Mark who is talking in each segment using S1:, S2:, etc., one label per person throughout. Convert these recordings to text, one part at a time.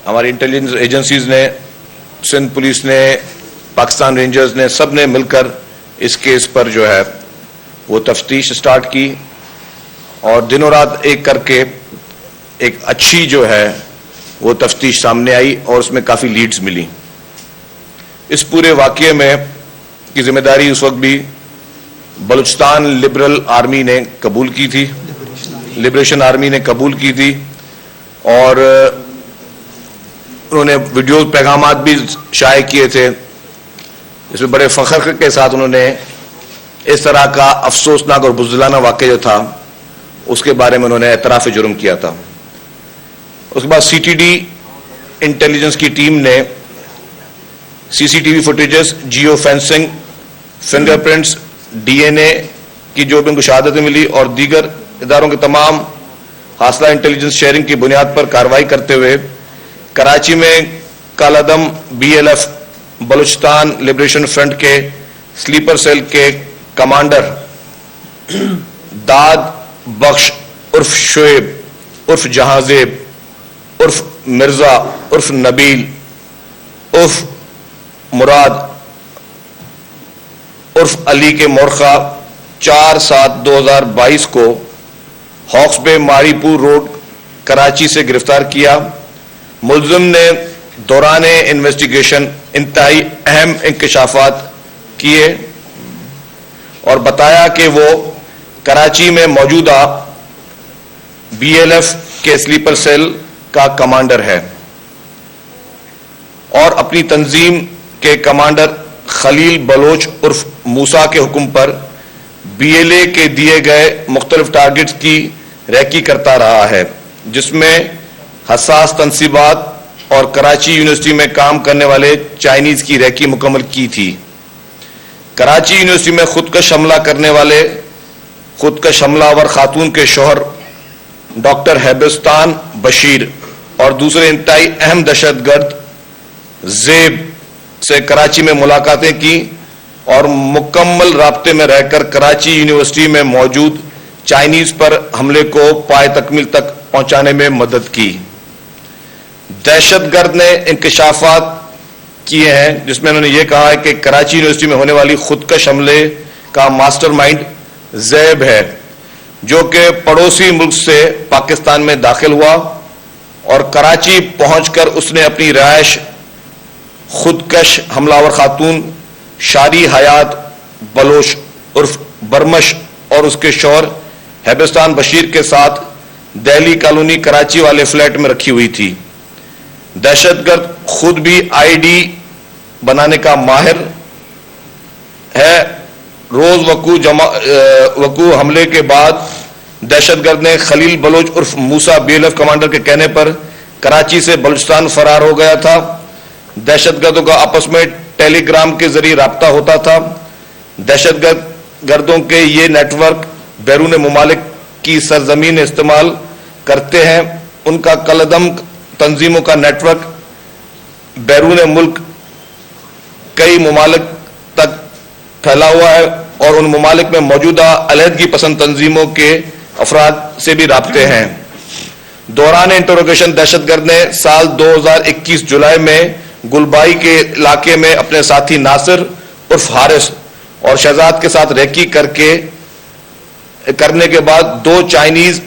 S1: ہماری intelligence agencies نے, Sindh police نے, پاکستان رینجرز نے, سب نے مل کر اس کیس پر جو ہے وہ تفتیش سٹارٹ کی اور دن و رات ایک کر کے ایک اچھی جو ہے وہ تفتیش سامنے آئی اور اس میں کافی لیڈز ملی. اس پورے واقعے میں کی ذمہ داری اس وقت بھی بلوچستان لبرل آرمی نے قبول کی تھی, لبریشن آرمی نے قبول کی تھی, اور انہوں نے ویڈیو پیغامات بھی شائع کیے تھے جس میں بڑے فخر کے ساتھ انہوں نے اس طرح کا افسوسناک اور بزدلانہ واقعہ جو تھا اس کے بارے میں انہوں نے اعتراف جرم کیا تھا. اس کے بعد سی ٹی ڈی انٹیلیجنس کی ٹیم نے C C T V footages, geo fencing, fingerprints, D N A کی جو بھی ان کو شہادتیں ملی اور دیگر اداروں کے تمام حاصلہ انٹیلیجنس شیئرنگ کی بنیاد پر کارروائی کرتے ہوئے کراچی میں کالعدم B L F Balochistan liberation front کے سلیپر سیل کے کمانڈر داد بخش عرف شعیب عرف جہازیب عرف مرزا عرف نبیل عرف مراد عرف علی کے مورخہ 4/7/2022 کو ہاکس بے ماری پور روڈ کراچی سے گرفتار کیا. ملزم نے دوران انویسٹیگیشن انتہائی اہم انکشافات کیے اور بتایا کہ وہ کراچی میں موجودہ بی ایل ایف کے سلیپر سیل کا کمانڈر ہے اور اپنی تنظیم کے کمانڈر خلیل بلوچ عرف موسیٰ کے حکم پر بی ایل اے کے دیے گئے مختلف ٹارگٹس کی ریکی کرتا رہا ہے, جس میں حساس تنصیبات اور کراچی یونیورسٹی میں کام کرنے والے چائنیز کی ریکی مکمل کی تھی. کراچی یونیورسٹی میں خودکش حملہ کرنے والے خودکش حملہ آور خاتون کے شوہر ڈاکٹر ہیبستان بشیر اور دوسرے انتہائی اہم دہشت گرد زیب سے کراچی میں ملاقاتیں کی اور مکمل رابطے میں رہ کر کراچی یونیورسٹی میں موجود چائنیز پر حملے کو پائے تکمیل تک پہنچانے میں مدد کی. دہشت گرد نے انکشافات کیے ہیں جس میں انہوں نے یہ کہا ہے کہ کراچی یونیورسٹی میں ہونے والی خودکش حملے کا ماسٹر مائنڈ زیب ہے, جو کہ پڑوسی ملک سے پاکستان میں داخل ہوا اور کراچی پہنچ کر اس نے اپنی رہائش خودکش حملہ آور خاتون شاری حیات بلوچ عرف برمش اور اس کے شوہر ہیبستان بشیر کے ساتھ دہلی کالونی کراچی والے فلیٹ میں رکھی ہوئی تھی. دہشت گرد خود بھی آئی ڈی بنانے کا ماہر ہے. روز وقوع حملے کے بعد دہشت گرد نے خلیل بلوچ عرف موسیٰ بی ایل ایف کمانڈر کے کہنے پر کراچی سے بلوچستان فرار ہو گیا تھا. دہشت گردوں کا آپس میں ٹیلی گرام کے ذریعے رابطہ ہوتا تھا. دہشت گردوں کے یہ نیٹ ورک بیرون ممالک کی سرزمین استعمال کرتے ہیں. ان کا کالعدم تنظیموں کا نیٹ ورک بیرون ملک کئی ممالک تک پھیلا ہوا ہے اور ان ممالک میں موجودہ علیحدگی پسند تنظیموں کے افراد سے بھی رابطے ہیں. دوران انٹروگیشن دہشت گرد نے سال 2021 جولائی میں گلبائی کے علاقے میں اپنے ساتھی ناصر عرف حارث اور شہزاد کے ساتھ ریکی کرنے کے بعد 2 چائنیز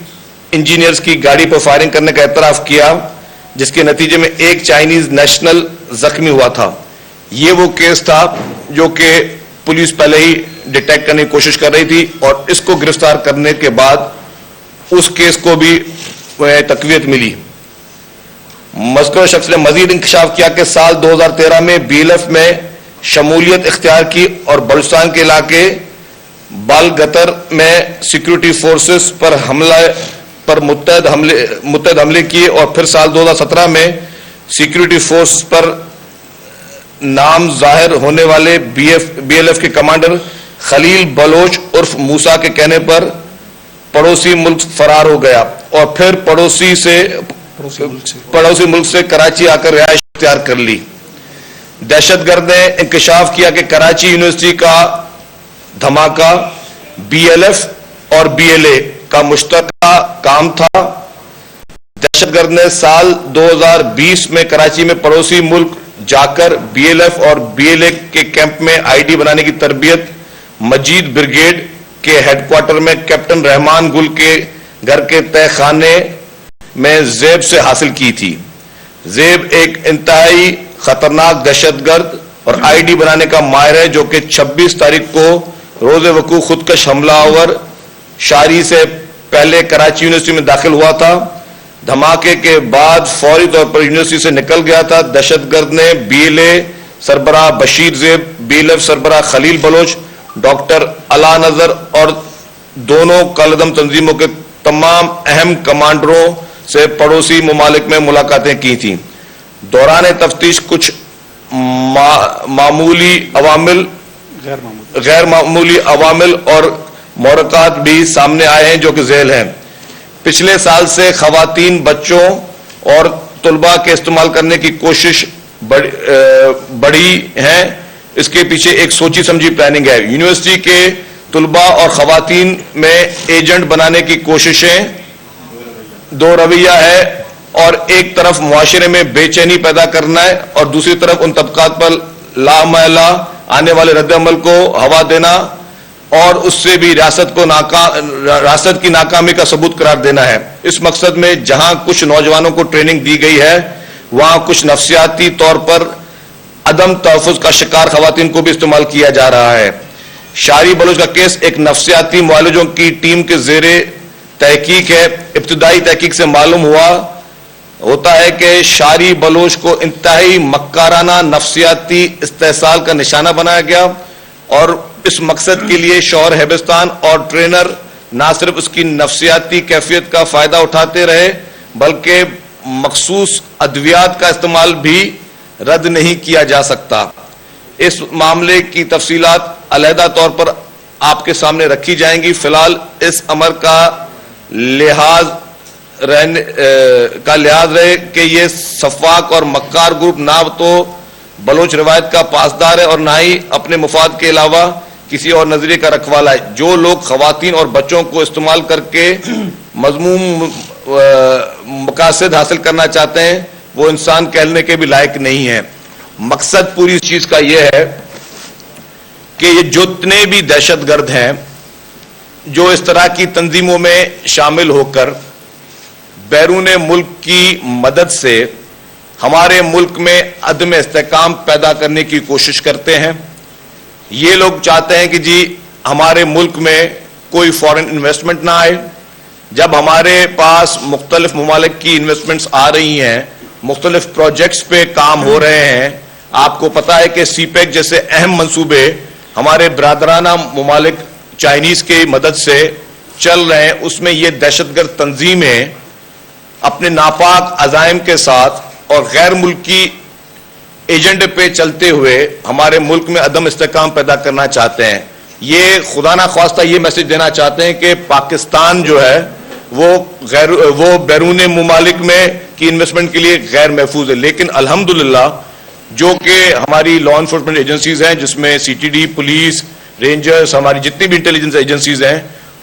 S1: انجینئرز کی گاڑی پر فائرنگ کرنے کا اعتراف کیا, جس کے نتیجے میں ایک چائنیز نیشنل زخمی ہوا تھا. یہ وہ کیس تھا جو کہ پولیس پہلے ہی ڈیٹیکٹ کرنے کی کوشش کر رہی تھی اور اس کو گرفتار کرنے کے بعد اس کیس کو بھی تقویت ملی. مذکورہ شخص نے مزید انکشاف کیا کہ سال 2013 میں بی ایل ایف میں شمولیت اختیار کی اور بلوچستان کے علاقے بالگتر میں سیکیورٹی فورسز پر متعدد حملے کیے اور پھر سال 2017 میں سیکیورٹی فورس پر نام ظاہر ہونے والے بی ایل ایف کے کمانڈر خلیل بلوچ عرف موسیٰ کے کہنے پر پڑوسی ملک فرار ہو گیا اور پھر پڑوسی ملک سے کراچی آ کر رہائش اختیار کر لی. دہشت گرد نے انکشاف کیا کہ کراچی یونیورسٹی کا دھماکہ بی ایل ایف اور بی ایل اے کا مشترکہ کام تھا. دہشت گرد نے سال 2020 میں کراچی میں پڑوسی ملک جا کر بی ایل ایف اور بی ایل اے کے کیمپ میں آئی ڈی بنانے کی تربیت مجید بریگیڈ کے ہیڈ کوارٹر میں کیپٹن رحمان گل کے گھر کے تہ خانے میں زیب سے حاصل کی تھی. زیب ایک انتہائی خطرناک دہشت گرد اور آئی ڈی بنانے کا ماہر ہے جو کہ 26 تاریخ کو روز وقوع خودکش حملہ آور شاری سے پہلے کراچی یونیورسٹی میں داخل ہوا تھا. دھماکے کے بعد فوری طور پر یونیورسٹی سے نکل گیا تھا. دہشت گرد نے بی ایل اے سربراہ بشیر زیب، بی ایل ایف سربراہ خلیل بلوچ، ڈاکٹر علا نظر اور دونوں کالعدم تنظیموں کے تمام اہم کمانڈروں سے پڑوسی ممالک میں ملاقاتیں کی تھیں. دوران تفتیش کچھ غیر معمولی عوامل اور محرکات بھی سامنے آئے ہیں جو کہ ذیل ہیں. پچھلے سال سے خواتین، بچوں اور طلباء کے استعمال کرنے کی کوشش بڑھی ہیں. اس کے پیچھے ایک سوچی سمجھی پلاننگ ہے. یونیورسٹی کے طلباء اور خواتین میں ایجنٹ بنانے کی کوششیں دو رویہ ہے، اور ایک طرف معاشرے میں بے چینی پیدا کرنا ہے اور دوسری طرف ان طبقات پر لامحالہ آنے والے رد عمل کو ہوا دینا اور اس سے بھی ریاست کی ناکامی کا ثبوت قرار دینا ہے. اس مقصد میں جہاں کچھ نوجوانوں کو ٹریننگ دی گئی ہے وہاں کچھ نفسیاتی طور پر عدم تحفظ کا شکار خواتین کو بھی استعمال کیا جا رہا ہے. شاری بلوچ کا کیس ایک نفسیاتی معالجوں کی ٹیم کے زیر تحقیق ہے. ابتدائی تحقیق سے معلوم ہوتا ہے کہ شاری بلوچ کو انتہائی مکارانہ نفسیاتی استحصال کا نشانہ بنایا گیا اور اس مقصد کے لیے شوہر ہیبستان اور ٹرینر نہ صرف اس کی نفسیاتی کیفیت کا فائدہ اٹھاتے رہے بلکہ مخصوص ادویات کا استعمال بھی رد نہیں کیا جا سکتا. اس معاملے کی تفصیلات علیحدہ طور پر آپ کے سامنے رکھی جائیں گی. فی الحال اس امر کا لحاظ رہے کہ یہ سفاک اور مکار گروپ نہ تو بلوچ روایت کا پاسدار ہے اور نہ ہی اپنے مفاد کے علاوہ کسی اور نظریے کا رکھوالا ہے. جو لوگ خواتین اور بچوں کو استعمال کر کے مذموم مقاصد حاصل کرنا چاہتے ہیں وہ انسان کہلنے کے بھی لائق نہیں ہیں. مقصد پوری اس چیز کا یہ ہے کہ یہ جتنے بھی دہشت گرد ہیں جو اس طرح کی تنظیموں میں شامل ہو کر بیرون ملک کی مدد سے ہمارے ملک میں عدم استحکام پیدا کرنے کی کوشش کرتے ہیں. یہ لوگ چاہتے ہیں کہ جی ہمارے ملک میں کوئی فورن انویسٹمنٹ نہ آئے. جب ہمارے پاس مختلف ممالک کی انویسٹمنٹس آ رہی ہیں، مختلف پروجیکٹس پہ کام ہو رہے ہیں، آپ کو پتا ہے کہ سی پیک جیسے اہم منصوبے ہمارے برادرانہ ممالک چائنیز کی مدد سے چل رہے ہیں، اس میں یہ دہشت گرد تنظیمیں اپنے ناپاک عزائم کے ساتھ اور غیر ملکی ایجنڈے پہ چلتے ہوئے ہمارے ملک میں عدم استحکام پیدا کرنا چاہتے ہیں. یہ خدا نہ خواستہ یہ میسج دینا چاہتے ہیں کہ پاکستان جو ہے وہ بیرون ممالک میں کی انویسٹمنٹ کے لیے غیر محفوظ ہے. لیکن الحمدللہ جو کہ ہماری لا انفورسمنٹ ایجنسیز ہیں جس میں C T D, police, rangers, ہماری جتنی بھی انٹیلیجنس ایجنسیز ہیں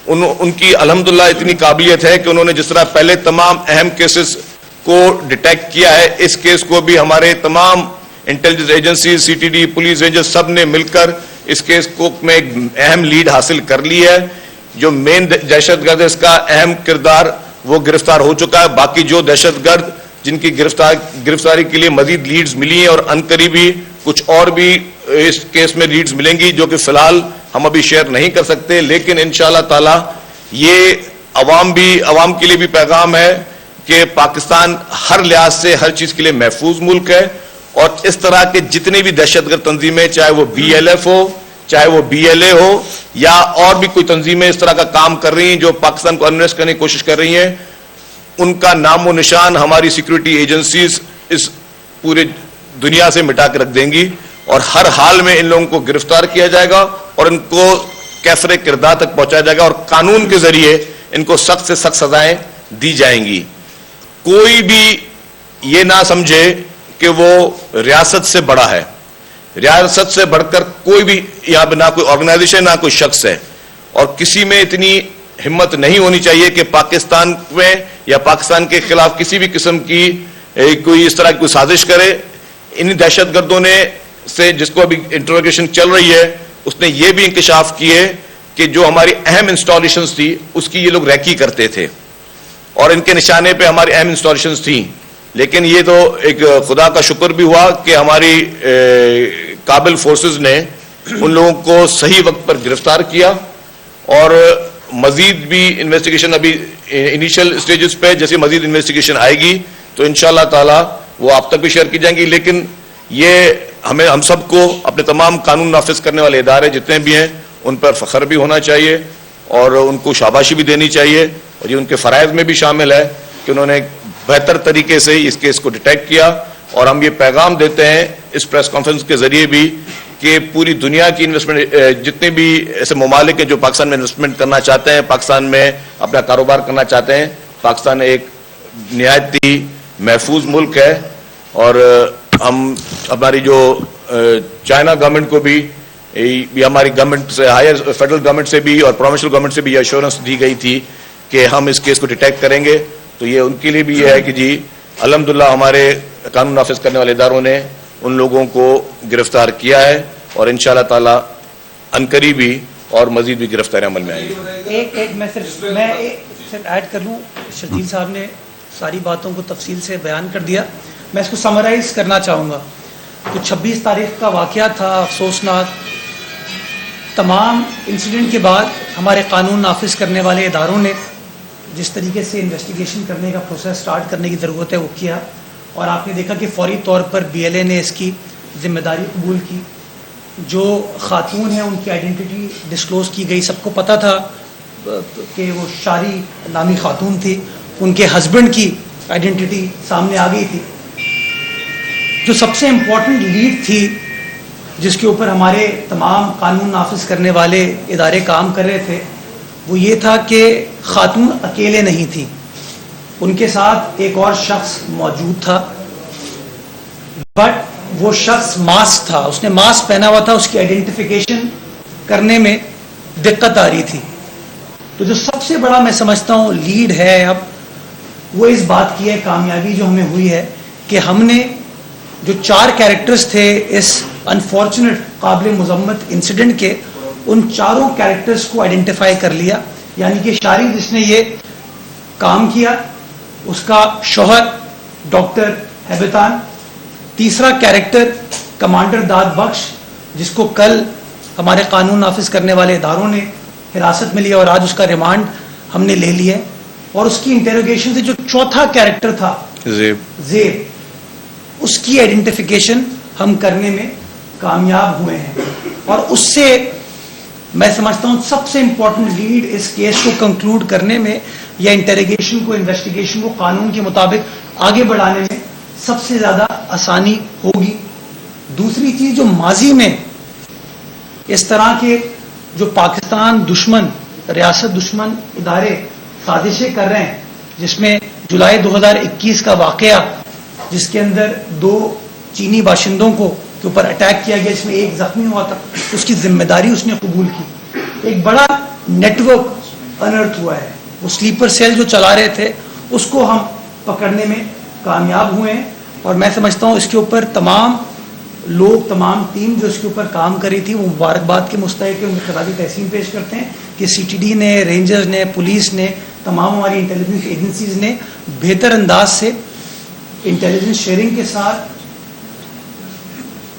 S1: ان کی الحمدللہ اتنی قابلیت ہے کہ انہوں نے جس طرح پہلے تمام اہم کیسز کو ڈیٹیکٹ کیا ہے، اس کیس کو بھی ہمارے تمام intelligence agencies, C T D, police, rangers سب نے مل کر اس کیس کو میں ایک اہم لیڈ حاصل کر لی ہے. جو مین دہشت گرد ہے اس کا اہم کردار وہ گرفتار ہو چکا ہے. باقی جو دہشت گرد جن کی گرفتاری کے لیے مزید لیڈز ملی ہیں اور عنقریب بھی کچھ اور بھی اس کیس میں لیڈز ملیں گی جو کہ فی الحال ہم ابھی شیئر نہیں کر سکتے، لیکن انشاءاللہ تعالی یہ عوام کے لیے بھی پیغام ہے کہ پاکستان ہر لحاظ سے ہر چیز کے لیے محفوظ ملک ہے. اور اس طرح کے جتنے بھی دہشت گرد تنظیمیں، چاہے وہ بی ایل ایف ہو، چاہے وہ بی ایل اے ہو یا اور بھی کوئی تنظیمیں اس طرح کا کام کر رہی ہیں جو پاکستان کو انویسٹ کرنے کی کوشش کر رہی ہیں، ان کا نام و نشان ہماری سیکورٹی ایجنسیز اس پورے دنیا سے مٹا کے رکھ دیں گی اور ہر حال میں ان لوگوں کو گرفتار کیا جائے گا اور ان کو کیفر کردار تک پہنچایا جائے گا اور قانون کے ذریعے ان کو سخت سے سخت سزائیں دی جائیں گی. کوئی بھی یہ نہ سمجھے کہ وہ ریاست سے بڑا ہے. ریاست سے بڑھ کر کوئی بھی یہاں پہ نہ کوئی آرگنائزیشن نہ کوئی شخص ہے اور کسی میں اتنی ہمت نہیں ہونی چاہیے کہ پاکستان میں یا پاکستان کے خلاف کسی بھی قسم کی کوئی اس طرح کی کوئی سازش کرے. ان دہشت گردوں نے سے جس کو ابھی انٹروگیشن چل رہی ہے اس نے یہ بھی انکشاف کیے کہ جو ہماری اہم انسٹالیشنز تھی اس کی یہ لوگ ریکی کرتے تھے اور ان کے نشانے پہ ہماری اہم انسٹالیشنز تھیں. لیکن یہ تو ایک خدا کا شکر بھی ہوا کہ ہماری قابل فورسز نے ان لوگوں کو صحیح وقت پر گرفتار کیا اور مزید بھی انویسٹیگیشن ابھی انیشل سٹیجز پہ جیسے مزید انویسٹیگیشن آئے گی تو انشاءاللہ تعالی وہ آپ تک بھی شیئر کی جائیں گی. لیکن یہ ہم سب کو اپنے تمام قانون نافذ کرنے والے ادارے جتنے بھی ہیں ان پر فخر بھی ہونا چاہیے اور ان کو شاباشی بھی دینی چاہیے اور یہ ان کے فرائض میں بھی شامل ہے کہ انہوں نے بہتر طریقے سے اس کیس کو ڈیٹیکٹ کیا. اور ہم یہ پیغام دیتے ہیں اس پریس کانفرنس کے ذریعے بھی کہ پوری دنیا کی انویسٹمنٹ جتنے بھی ایسے ممالک ہیں جو پاکستان میں انویسٹمنٹ کرنا چاہتے ہیں, پاکستان میں اپنا کاروبار کرنا چاہتے ہیں, پاکستان ایک نہایت ہی محفوظ ملک ہے اور ہم ہماری جو چائنا گورنمنٹ کو بھی ہماری گورنمنٹ سے ہائر فیڈرل گورنمنٹ سے بھی اور پروونشل گورنمنٹ سے بھی یہ ایشورنس دی گئی تھی کہ ہم اس کیس کو ڈیٹیکٹ کریں گے. تو یہ ان کے لیے بھی یہ ہے کہ جی الحمدللہ ہمارے قانون نافذ کرنے والے اداروں نے ان لوگوں کو گرفتار کیا ہے اور انشاءاللہ تعالی عنقریب بھی اور مزید بھی گرفتاری عمل میں آئیں گی.
S2: ایک میں صرف ایڈ کر لوں, شرجیل صاحب نے ساری باتوں کو تفصیل سے بیان کر دیا. میں اس کو سمرائز کرنا چاہوں گا. تو 26 تاریخ کا واقعہ تھا افسوسناک. تمام انسیڈنٹ کے بعد ہمارے قانون نافذ کرنے والے اداروں نے جس طریقے سے انویسٹیگیشن کرنے کا پروسیس سٹارٹ کرنے کی ضرورت ہے وہ کیا اور آپ نے دیکھا کہ فوری طور پر BLA نے اس کی ذمہ داری قبول کی. جو خاتون ہیں ان کی آئیڈینٹی ڈسکلوز کی گئی. سب کو پتہ تھا کہ وہ شاری نامی خاتون تھی, ان کے ہسبینڈ کی آئیڈینٹی سامنے آ گئی تھی. جو سب سے امپورٹنٹ لیڈ تھی جس کے اوپر ہمارے تمام قانون نافذ کرنے والے ادارے کام کر رہے تھے وہ یہ تھا کہ خاتون اکیلے نہیں تھی, ان کے ساتھ ایک اور شخص موجود تھا. بٹ وہ شخص ماسک تھا, اس نے ماسک پہنا ہوا تھا, اس کی آئیڈینٹیفیکیشن کرنے میں دقت آ رہی تھی. تو جو سب سے بڑا میں سمجھتا ہوں لیڈ ہے اب وہ اس بات کی ہے, کامیابی جو ہمیں ہوئی ہے کہ ہم نے جو 4 کیریکٹرز تھے اس انفارچونیٹ قابل مذمت انسیڈنٹ کے, ان 4 کیریکٹرز کو آئیڈینٹیفائی کر لیا. یعنی کہ شاری جس نے یہ کام کیا, اس کا شوہر ڈاکٹر ہیبتان, تیسرا کیریکٹر کمانڈر داد بخش جس کو کل ہمارے قانون نافذ کرنے والے اداروں نے حراست میں لیا اور آج اس کا ریمانڈ ہم نے لے لیا, اور اس کی انٹروگیشن سے جو چوتھا کیریکٹر تھا زیب, اس کی آئیڈینٹیفیکیشن ہم کرنے میں کامیاب ہوئے ہیں. اور اس سے میں سمجھتا ہوں سب سے امپورٹنٹ لیڈ اس کیس کو کنکلوڈ کرنے میں یا انٹروگیشن کو, انویسٹیگیشن کو قانون کے مطابق آگے بڑھانے میں سب سے زیادہ آسانی ہوگی. دوسری چیز, جو ماضی میں اس طرح کے جو پاکستان دشمن, ریاست دشمن ادارے سازشیں کر رہے ہیں, جس میں جولائی 2021 کا واقعہ جس کے اندر 2 چینی باشندوں کے اوپر اٹیک کیا گیا, جس میں ایک زخمی ہوا تھا, اس کی ذمہ داری اس نے قبول کی. ایک بڑا نیٹ ورک انرتھ ہوا ہے, وہ سلیپر سیل جو چلا رہے تھے اس کو ہم پکڑنے میں کامیاب ہوئے ہیں. اور میں سمجھتا ہوں اس کے اوپر تمام لوگ, تمام ٹیم جو اس کے اوپر کام کری تھی وہ مبارکباد کے مستحق ہے, ان کی خراج تحسین پیش کرتے ہیں کہ CTD نے, رینجرز نے, پولیس نے, تمام ہماری انٹیلیجنس ایجنسیز نے بہتر انداز سے انٹیلیجنس شیئرنگ کے ساتھ,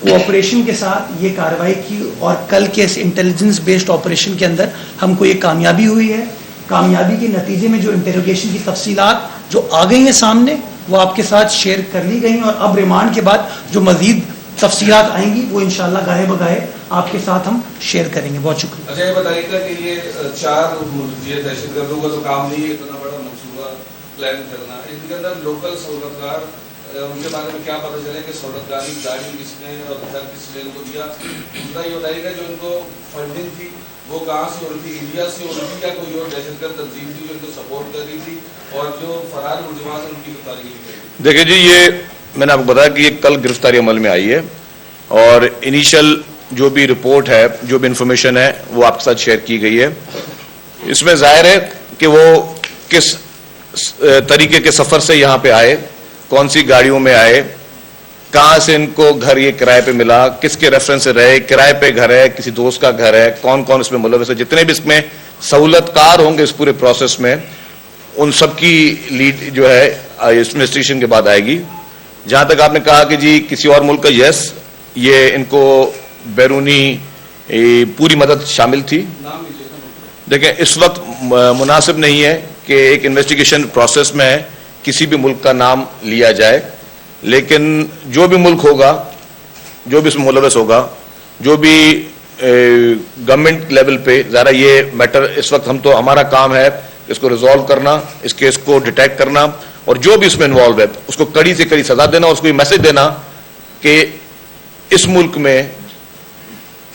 S2: کوآپریشن کے ساتھ یہ کارروائی کی. اور کل کے اس انٹیلیجنس بیسڈ آپریشن کے اندر ہم کو یہ کامیابی ہوئی ہے. کامیابی کے نتیجے میں جو انٹروگیشن کی تفصیلات جو آ گئی ہیں سامنے وہ آپ کے ساتھ شیئر کر لی گئی ہیں, اور اب ریمانڈ کے بعد جو مزید تفصیلات آئیں گی وہ انشاءاللہ گاہے بگاہے آپ کے ساتھ ہم شیئر کریں گے. بہت شکریہ.
S3: اچھا یہ بتائیے گا کہ یہ 4 دہشت گردوں کا تو کام نہیں ہے اتنا بڑا منصوبہ پلان کرنا, ان کے اندر لوکل سہولتکار ان کے بارے میں کیا پتہ چلے کہ سہولتکاری گاڑی کس نے اور کس نے ان کو دیا. دوسرا یہ بتائیے گا جو ان کو فنڈنگ تھی وہ کہاں سے ہو رہی تھی, انڈیا سے ہو رہی تھی یا کوئی اور دہشت گرد تنظیم تھی جو ان کو سپورٹ کر رہی تھی, اور جو فرار ملزمان ہیں ان کی گرفتاری کی گئی؟
S1: دیکھیں جی, یہ میں نے آپ کو بتایا کہ یہ کل گرفتاری عمل میں آئی ہے اور انیشل جو بھی رپورٹ ہے, جو بھی انفارمیشن ہے وہ آپ کے ساتھ شیئر کی گئی ہے. اس میں ظاہر ہے کہ وہ کس طریقے کے سفر سے یہاں پہ آئے, کون سی گاڑیوں میں آئے, کہاں سے ان کو گھر یہ کرائے پہ ملا, کس کے ریفرنس سے رہے, کرائے پہ گھر ہے, کسی دوست کا گھر ہے, کون کون اس میں ملوث ہے, جتنے بھی اس میں سہولت کار ہوں گے اس پورے پروسیس میں, ان سب کی لیڈ جو ہے اس انویسٹیگیشن کے بعد آئے گی. جہاں تک آپ نے کہا کہ جی کسی اور ملک کا, یس, یہ ان کو بیرونی پوری مدد شامل تھی. دیکھیں اس وقت مناسب نہیں ہے کہ ایک انویسٹیگیشن پروسیس میں کسی بھی ملک کا نام لیا جائے, لیکن جو بھی ملک ہوگا, جو بھی اس میں ملوث ہوگا, جو بھی گورنمنٹ لیول پہ, ذرا یہ میٹر اس وقت ہمارا کام ہے اس کو ریزالو کرنا, اس کیس کو ڈیٹیکٹ کرنا, اور جو بھی اس میں انوالو ہے اس کو کڑی سے کڑی سزا دینا, اور اس کو یہ میسج دینا کہ اس ملک میں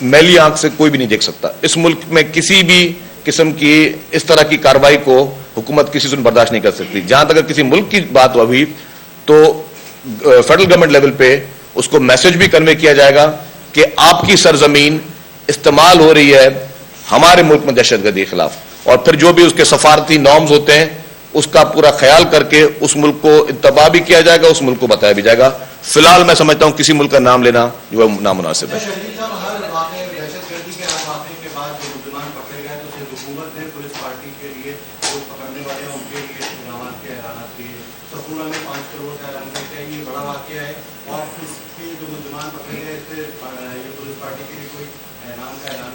S1: میلی آنکھ سے کوئی بھی نہیں دیکھ سکتا. اس ملک میں کسی بھی قسم کی اس طرح کی کارروائی کو حکومت کسی سے برداشت نہیں کر سکتی. جہاں تک کسی ملک کی بات ہوئی تو فیڈرل گورنمنٹ لیول پہ اس کو میسج بھی کنوے کیا جائے گا کہ آپ کی سرزمین استعمال ہو رہی ہے ہمارے ملک میں دہشت گردی کے خلاف, اور پھر جو بھی اس کے سفارتی نارمز ہوتے ہیں اس کا پورا خیال کر کے اس ملک کو انتباہ بھی کیا جائے گا, اس ملک کو بتایا بھی جائے گا. فی الحال میں سمجھتا ہوں کسی ملک کا نام لینا جو ہے نامناسب ہے.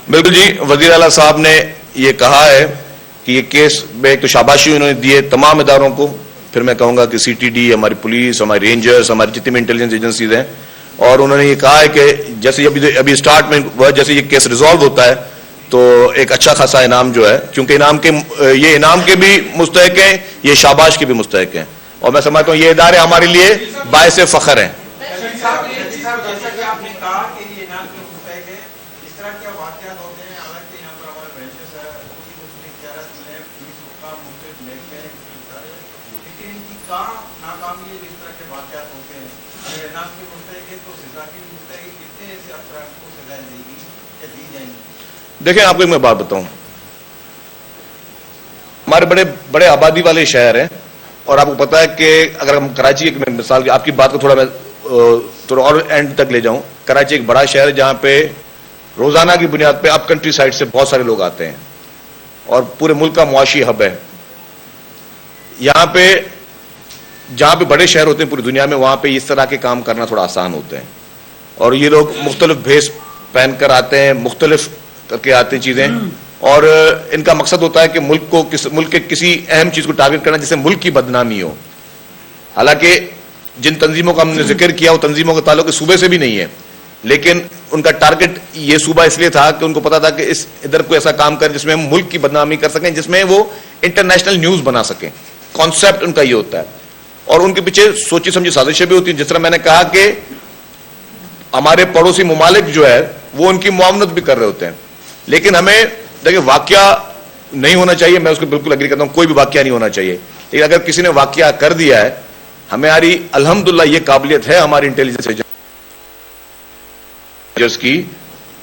S1: بالکل جی, وزیر اعلیٰ صاحب نے یہ کہا ہے کہ یہ کیس میں ایک تو شاباشی انہوں نے دیے تمام اداروں کو, پھر میں کہوں گا کہ سی ٹی ڈی, ہماری پولیس, ہماری رینجرز, ہماری جتنی بھی انٹیلیجنس ایجنسیز ہیں, اور انہوں نے یہ کہا ہے کہ جیسے ابھی اسٹارٹ میں جیسے یہ کیس ریزالو ہوتا ہے تو ایک اچھا خاصا انعام جو ہے, کیونکہ یہ انعام کے بھی مستحق ہیں, یہ شاباش کے بھی مستحق ہیں, اور میں سمجھتا ہوں یہ ادارے ہمارے لیے باعث فخر ہیں. دیکھیں آپ کو میں بات بتاؤں, ہمارے بڑے بڑے آبادی والے شہر ہیں, اور آپ کو پتا ہے کہ اگر ہم کراچی کی مثال کی آپ کی بات کو تھوڑا اور اینڈ تک لے جاؤں, کراچی ایک بڑا شہر ہے جہاں پہ روزانہ کی بنیاد پہ اپ کنٹری سائڈ سے بہت سارے لوگ آتے ہیں, اور پورے ملک کا معاشی ہب ہے. یہاں پہ جہاں پہ بڑے شہر ہوتے ہیں پوری دنیا میں, وہاں پہ اس طرح کے کام کرنا تھوڑا آسان ہوتے ہیں, اور یہ لوگ مختلف بھیس پہن کر آتے ہیں, مختلف کر کے آتے ہیں چیزیں, اور ان کا مقصد ہوتا ہے کہ ملک کے کسی اہم چیز کو ٹارگٹ کرنا جس سے ملک کی بدنامی ہو. حالانکہ جن تنظیموں کا ہم نے ذکر کیا وہ تنظیموں کا تعلق صوبے سے بھی نہیں ہے, لیکن ان کا ٹارگٹ یہ صوبہ اس لیے تھا کہ ان کو پتا تھا کہ ادھر کوئی ایسا کام کرے جس میں ہم ملک کی بدنامی کر سکیں, جس میں وہ انٹرنیشنل نیوز بنا سکیں. کانسیپٹ ان کا یہ ہوتا ہے, اور ان کے پیچھے سوچی سمجھی سازشیں بھی ہوتی ہیں. جس طرح میں نے کہا کہ ہمارے پڑوسی ممالک جو ہے وہ ان کی معاونت بھی کر رہے ہوتے ہیں, لیکن ہمیں دیکھیں واقعہ نہیں ہونا چاہیے, میں اس کو بالکل اگری کرتا ہوں, کوئی بھی واقعہ نہیں ہونا چاہیے, لیکن اگر کسی نے واقعہ کر دیا ہے, ہماری الحمدللہ یہ قابلیت ہے ہماری انٹیلیجنس ایجنسیز کی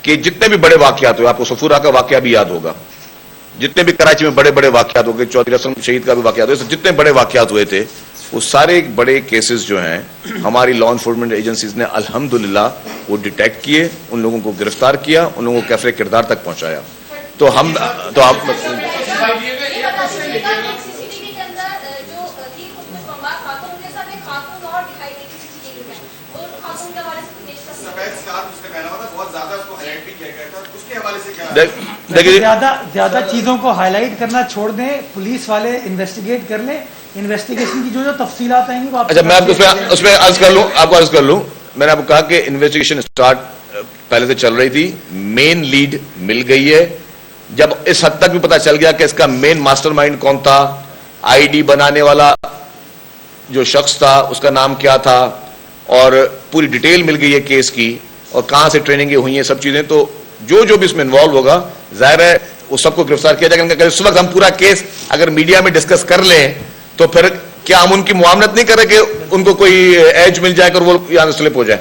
S1: کہ جتنے بھی بڑے واقعات ہوئے, آپ کو صفورہ کا واقعہ بھی یاد ہوگا, جتنے بھی کراچی میں بڑے بڑے واقعات ہو گئے, چودھری حسن شہید کا بھی واقعات ہوئے, جتنے بڑے واقعات ہوئے تھے وہ سارے بڑے کیسز جو ہیں ہماری لا انفورسمنٹ ایجنسیز نے الحمدللہ وہ ڈیٹیکٹ کیے, ان لوگوں کو گرفتار کیا, ان لوگوں کو کیفر کردار تک پہنچایا. تو ہم تو آپ
S2: زیادہ چیزوں کو ہائی لائٹ کرنا چھوڑ دیں, پولیس والے انویسٹیگیٹ کر لیں, انویسٹیگیشن کی جو تفصیلات آئیں گی.
S1: اچھا میں آپ کو اس میں عرض کر لوں, میں نے آپ کو کہا کہ انویسٹیگیشن اسٹارٹ پہلے سے چل رہی تھی, مین لیڈ مل گئی ہے. جب اس حد تک بھی پتا چل گیا کہ اس کا مین ماسٹر مائنڈ کون تھا, آئی ڈی بنانے والا جو شخص تھا اس کا نام کیا تھا, اور پوری ڈیٹیل مل گئی ہے کیس کی, اور کہاں سے ٹریننگیں ہوئی ہیں, سب چیزیں, تو جو بھی اس میں انوالو ہوگا ظاہر ہے وہ سب کو گرفتار کیا جائے گا. اس وقت ہم پورا کیس اگر میڈیا میں ڈسکس کر لیں تو پھر کیا ہم ان کی معاملت نہیں کر رہے کہ ان کو کوئی ایج مل جائے کر وہ یہاں سے سلپ ہو جائے.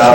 S4: 4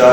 S4: 4